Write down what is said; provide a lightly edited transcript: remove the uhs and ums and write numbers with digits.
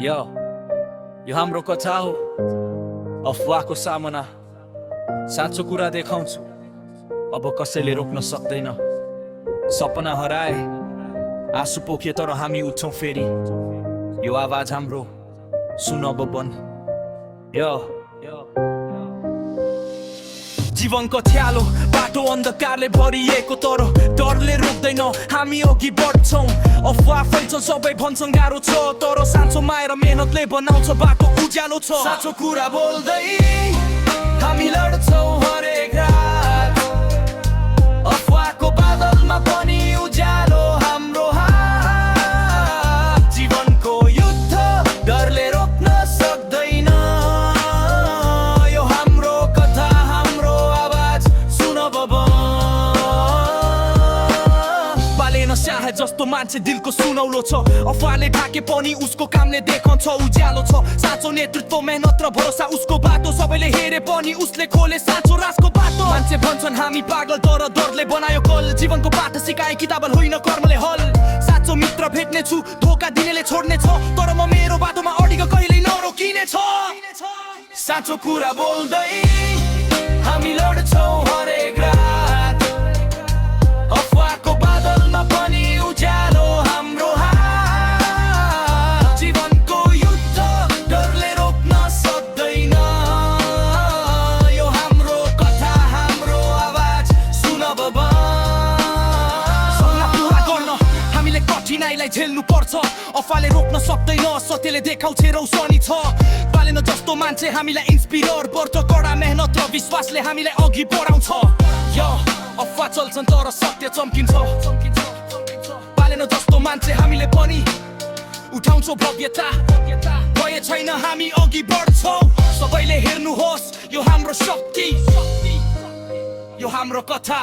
यो हाम्रो कथा हो अफवाहको सामना साँचो कुरा देखाउँछु अब कसैले रोक्न सक्दैन सपना हराए आँसु पोखे तर हामी उठ्छौं फेरि यो आवाज हाम्रो सुन अब बन जीवनको थ्यालो बाटो अन्धकारले भरिएको तर डरले रोक्दैन हामी अघि बढ्छौं अफवाह फैल्छ सबै भन्छन् गाह्रो छ तर साँचो माया र मेहनतले बनाउँछ बाटो उज्यालो छ साँचो कुरा बोल्दै हामी लड्छौं हरेक रात अफवाहको बादलमा पनि उज्यालो हाम्रो हात जीवनको युद्ध डरले रोक्न सक्दैन यो हाम्रो कथा हाम्रो आवाज सुन बाबा पालेन चाहे जस्तो मान्छे दिलको सुनौलो छ अफवाहले ढाके पनि उसको कामले देखाउँछ उज्यालो छ साँचो नेतृत्व मेहनत र भरोसा उसको बाटो सबैले हेरे पनि उसले खोले साँचो राजको बाटो मान्छे भन्छन् हामी पागल तर डरले बनायो कल जीवनको पाठ सिकाए किताबल होइन कर्मले हल साँचो मित्र भेट्ने छु धोका दिनेले छोड्ने छ तर म मेरो बाटोमा अडिग कहिल्यै नरोकिने छ साँचो कुरा बोल्दै हामी लड्छौं हरेक रात अफवाहको बादलमा पनि उज्यालो हाम्रो हात जीवनको युद्ध डरले रोक्न सक्दैन यो हाम्रो कथा हाम्रो आवाज सुन बाबा सपना पुरा गर्न हामीले कठिनाइलाई झेल्नु पर्छ अफवाहले रोक्न सक्दैन सत्यले देखाउँछ रौशनी छ पालेन जस्तो मान्छे हामीलाई इन्स्पियर गर्छ कडा मेहनत र विश्वासले हामीलाई अघि बढाउँछ अफवाह चल्छन् तर सत्य चम्किन्छ पालेन जस्तो मान्छे हामीले पनि उठाउँछौं भव्यता भए छैन हामी अघि बढ्छौं सबैले हेर्नुहोस् यो हाम्रो शक्ति यो हाम्रो कथा